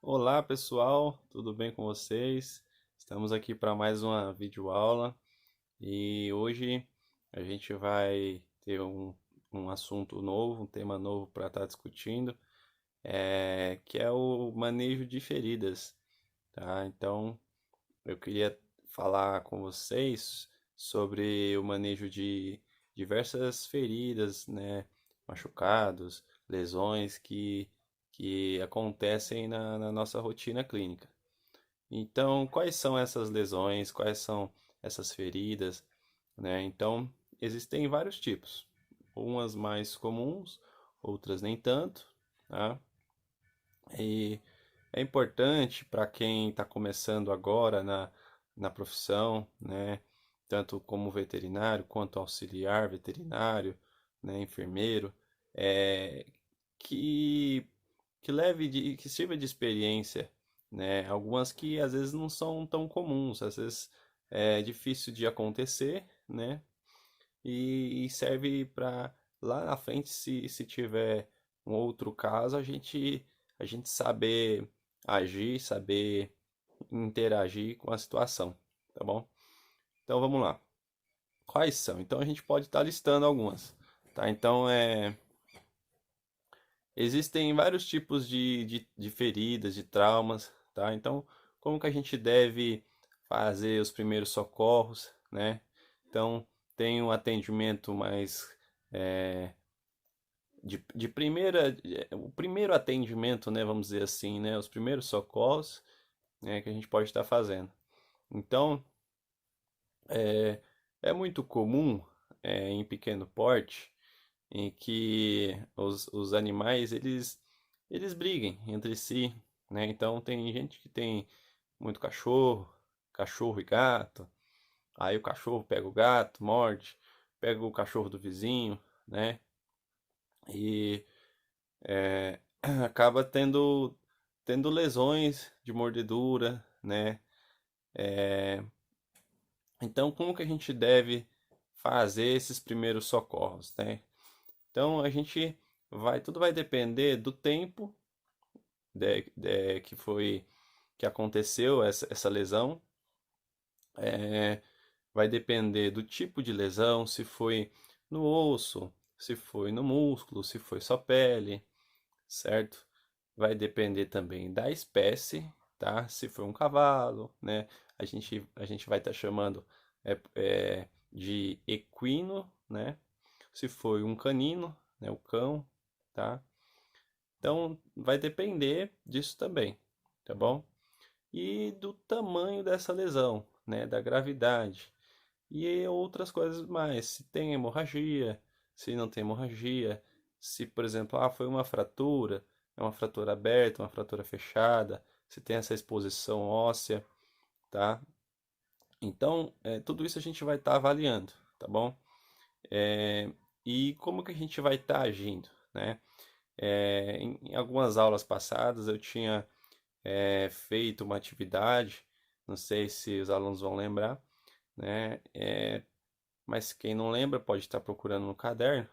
Olá pessoal, tudo bem com vocês? Estamos aqui para mais uma videoaula e hoje a gente vai ter um assunto novo, um tema novo para estar discutindo, que é o manejo de feridas, tá? Então eu queria falar com vocês sobre o manejo de diversas feridas, né? Machucados, lesões que acontecem na nossa rotina clínica. Então, quais são essas lesões? Quais são essas feridas, né? Então, existem vários tipos. Umas mais comuns, outras nem tanto, tá? E é importante para quem está começando agora na profissão, né? Tanto como veterinário quanto auxiliar veterinário, né? Enfermeiro, é, que que sirva de experiência, né? Algumas que às vezes não são tão comuns, às vezes é difícil de acontecer, né? E serve para lá na frente, se tiver um outro caso, a gente saber agir, saber interagir com a situação, tá bom? Então vamos lá. Quais são? Então a gente pode estar listando algumas, tá? Então existem vários tipos de feridas, de traumas, tá? Então, como que a gente deve fazer os primeiros socorros, né? Então, tem um atendimento mais de primeira, o primeiro atendimento, né? Vamos dizer assim, né? Os primeiros socorros, né? Que a gente pode estar fazendo. Então, é, é muito comum em pequeno porte em que os animais eles briguem entre si, né? Então tem gente que tem muito cachorro, cachorro e gato, aí o cachorro pega o gato, morde, pega o cachorro do vizinho, né? E acaba tendo lesões de mordedura, né? Então como que a gente deve fazer esses primeiros socorros, né? Então a gente tudo vai depender do tempo que aconteceu essa lesão. Vai depender do tipo de lesão, se foi no osso, se foi no músculo, se foi só pele, certo? Vai depender também da espécie, tá? Se foi um cavalo, né? A gente vai estar chamando de equino, né? Se foi um canino, né? O cão, tá? Então vai depender disso também, tá bom? E do tamanho dessa lesão, né? Da gravidade e outras coisas mais. Se tem hemorragia, se não tem hemorragia, se, por exemplo, foi uma fratura, é uma fratura aberta, uma fratura fechada, se tem essa exposição óssea, tá? Então, tudo isso a gente vai estar avaliando, tá bom? E como que a gente vai estar agindo, né? Em algumas aulas passadas eu tinha feito uma atividade, não sei se os alunos vão lembrar, né? Mas quem não lembra pode estar procurando no caderno.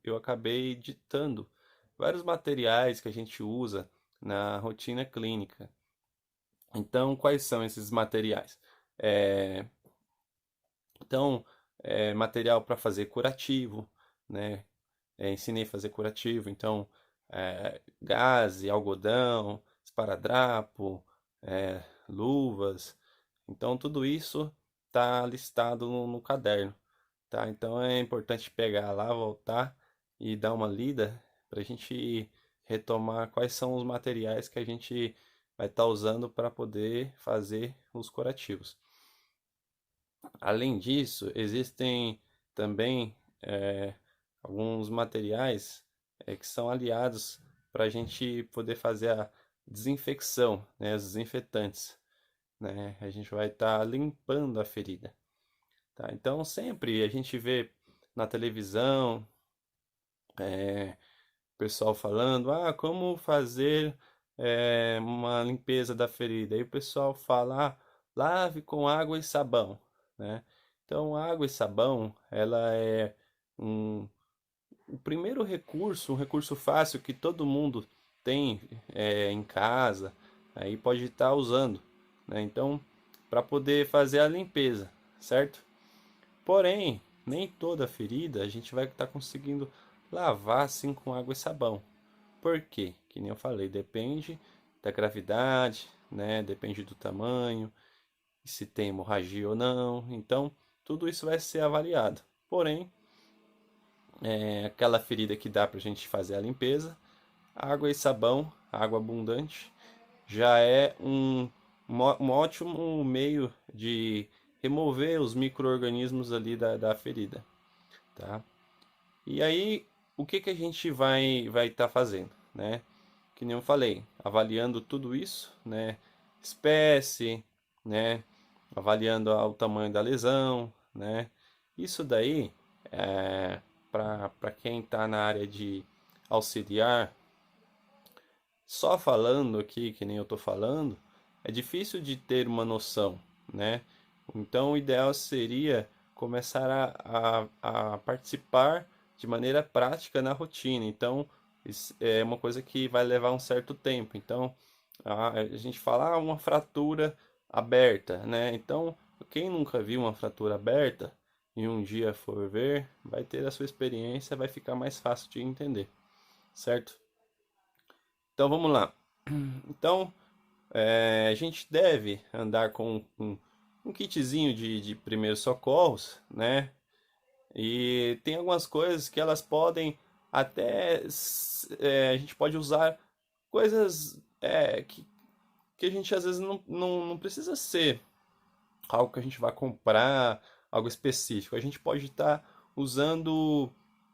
Eu acabei ditando vários materiais que a gente usa na rotina clínica. Então, quais são esses materiais? É, então, material para fazer curativo, né? Ensinei a fazer curativo, então, gaze, algodão, esparadrapo, luvas. Então, tudo isso está listado no caderno, tá? Então é importante pegar lá, voltar e dar uma lida para a gente retomar quais são os materiais que a gente vai estar usando para poder fazer os curativos. Além disso, existem também alguns materiais que são aliados para a gente poder fazer a desinfecção, né, os desinfetantes, né? A gente vai estar limpando a ferida, tá? Então sempre a gente vê na televisão o pessoal falando, como fazer uma limpeza da ferida. Aí o pessoal fala, lave com água e sabão, né? Então água e sabão, ela é um, o primeiro recurso, um recurso fácil que todo mundo tem em casa, aí pode estar usando, né? Então, para poder fazer a limpeza, certo? Porém, nem toda ferida a gente vai estar conseguindo lavar assim com água e sabão. Por quê? Que nem eu falei, depende da gravidade, né? Depende do tamanho, se tem hemorragia ou não. Então, tudo isso vai ser avaliado. Porém, aquela ferida que dá para a gente fazer a limpeza, água e sabão, água abundante, já é um ótimo meio de remover os micro-organismos ali da ferida, tá? E aí, o que que a gente vai estar fazendo, né? Que nem eu falei, avaliando tudo isso, né? Espécie, né? Avaliando o tamanho da lesão, né? Isso daí, para quem está na área de auxiliar, só falando aqui, que nem eu estou falando, é difícil de ter uma noção, né? Então, o ideal seria começar a participar de maneira prática na rotina. Então, isso é uma coisa que vai levar um certo tempo. Então, a gente fala uma fratura aberta, né? Então, quem nunca viu uma fratura aberta e um dia for ver, vai ter a sua experiência, vai ficar mais fácil de entender, certo? Então, vamos lá. Então, a gente deve andar com um kitzinho de primeiros socorros, né? E tem algumas coisas que elas podem até. A gente pode usar coisas que a gente às vezes não precisa ser algo que a gente vai comprar, algo específico. A gente pode estar usando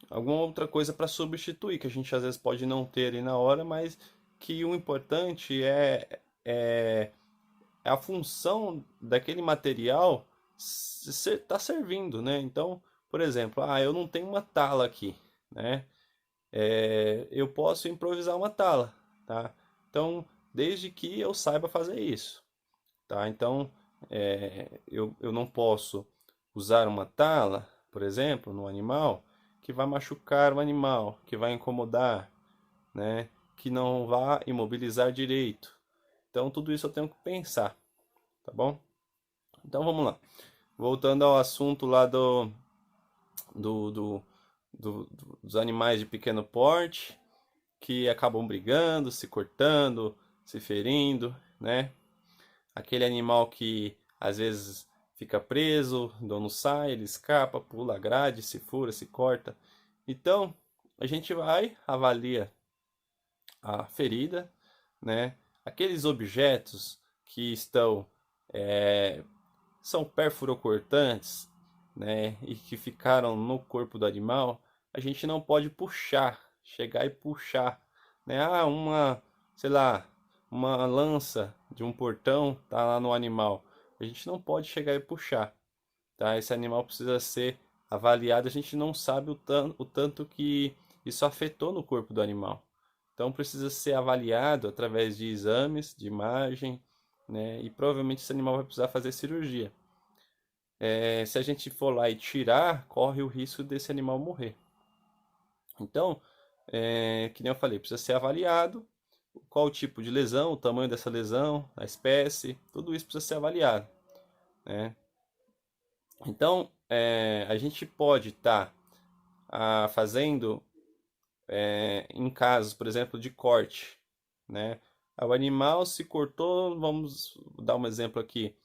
alguma outra coisa para substituir, que a gente às vezes pode não ter ali na hora, mas que o importante é a função daquele material tá servindo, né? Então, por exemplo, eu não tenho uma tala aqui, né? Eu posso improvisar uma tala, tá? Então, desde que eu saiba fazer isso, tá? Então, eu não posso usar uma tala, por exemplo, no animal, que vai machucar o animal, que vai incomodar, né? Que não vai imobilizar direito. Então, tudo isso eu tenho que pensar, tá bom? Então, vamos lá. Voltando ao assunto lá do, do, dos animais de pequeno porte, que acabam brigando, se cortando, se ferindo, né? Aquele animal que às vezes fica preso, o dono sai, ele escapa, pula a grade, se fura, se corta. Então, a gente vai, avalia a ferida, né? Aqueles objetos que são perfurocortantes, né? E que ficaram no corpo do animal, a gente não pode puxar, chegar e puxar, né? Sei lá, uma lança de um portão tá lá no animal. A gente não pode chegar e puxar, tá? Esse animal precisa ser avaliado, a gente não sabe o tanto que isso afetou no corpo do animal. Então precisa ser avaliado através de exames, de imagem, né? E provavelmente esse animal vai precisar fazer cirurgia. Se a gente for lá e tirar, corre o risco desse animal morrer. Então, que nem eu falei, precisa ser avaliado qual o tipo de lesão, o tamanho dessa lesão, a espécie, tudo isso precisa ser avaliado, né? Então, a gente pode estar fazendo em casos, por exemplo, de corte, né? O animal se cortou, vamos dar um exemplo aqui,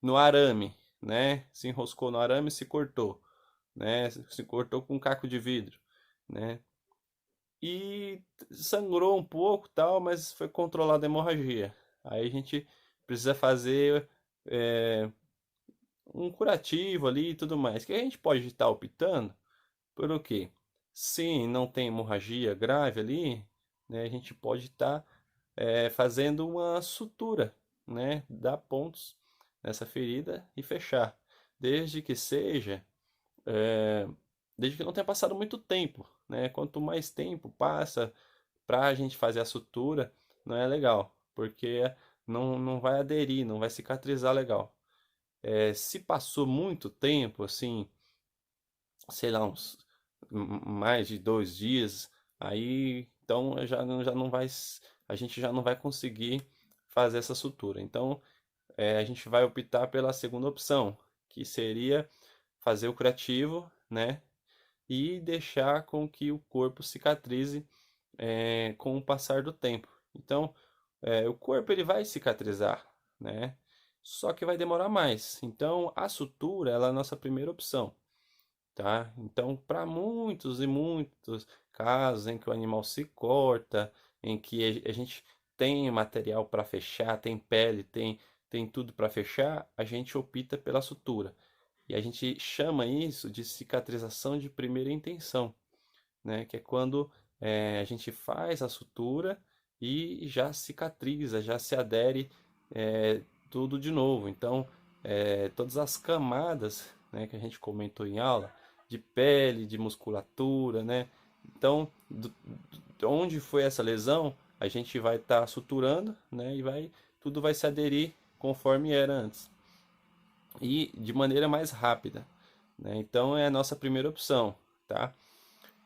no arame, né? Se enroscou no arame e se cortou, né? Se cortou com um caco de vidro, né? E sangrou um pouco, tal, mas foi controlada a hemorragia. Aí a gente precisa fazer um curativo ali e tudo mais. Que a gente pode estar optando por o quê? Se não tem hemorragia grave ali, né, a gente pode estar fazendo uma sutura, né? Dar pontos nessa ferida e fechar. Desde que seja, é, desde que não tenha passado muito tempo, né? Quanto mais tempo passa para a gente fazer a sutura, não é legal, porque não vai aderir, não vai cicatrizar legal. Se passou muito tempo, assim, sei lá, mais de 2 dias, aí então já não vai, a gente já não vai conseguir fazer essa sutura. Então, a gente vai optar pela segunda opção, que seria fazer o curativo, né? E deixar com que o corpo cicatrize com o passar do tempo. Então, o corpo ele vai cicatrizar, né? Só que vai demorar mais. Então, a sutura ela é a nossa primeira opção, tá? Então, para muitos e muitos casos em que o animal se corta, em que a gente tem material para fechar, tem pele, tem tudo para fechar, a gente opta pela sutura. E a gente chama isso de cicatrização de primeira intenção, né? Que é quando a gente faz a sutura e já cicatriza, já se adere tudo de novo. Então, todas as camadas, né, que a gente comentou em aula, de pele, de musculatura, né? Então, onde foi essa lesão, a gente vai estar suturando, né? E tudo vai se aderir conforme era antes e de maneira mais rápida, né? Então é a nossa primeira opção, tá?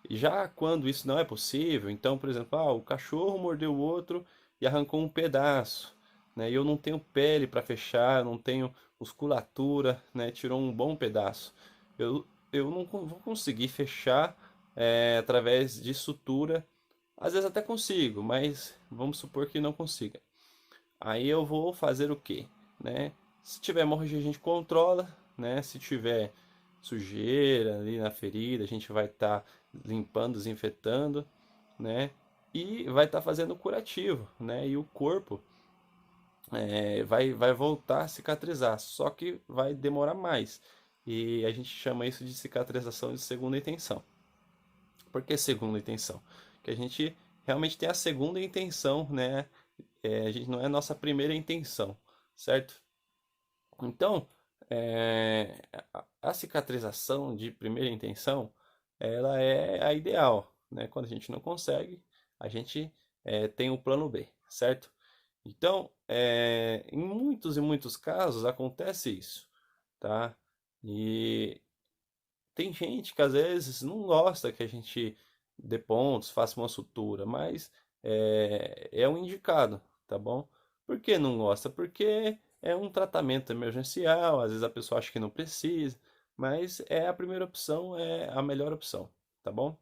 Já quando isso não é possível, então, por exemplo, o cachorro mordeu o outro e arrancou um pedaço, né? E eu não tenho pele para fechar, eu não tenho musculatura, né? Tirou um bom pedaço. Eu não vou conseguir fechar através de sutura. Às vezes até consigo, mas vamos supor que não consiga. Aí eu vou fazer o quê, né? Se tiver hemorragia a gente controla, né? Se tiver sujeira ali na ferida, a gente vai estar limpando, desinfetando, né? E vai estar fazendo o curativo, né? E o corpo vai voltar a cicatrizar, só que vai demorar mais. E a gente chama isso de cicatrização de segunda intenção. Por que segunda intenção? Que a gente realmente tem a segunda intenção, né? A gente não é a nossa primeira intenção, certo? Então, a cicatrização de primeira intenção, ela é a ideal, né? Quando a gente não consegue, a gente tem o plano B, certo? Então, em muitos e muitos casos acontece isso, tá? E tem gente que às vezes não gosta que a gente dê pontos, faça uma sutura, mas é um indicado, tá bom? Por que não gosta? Porque é um tratamento emergencial, às vezes a pessoa acha que não precisa, mas é a primeira opção, é a melhor opção, tá bom?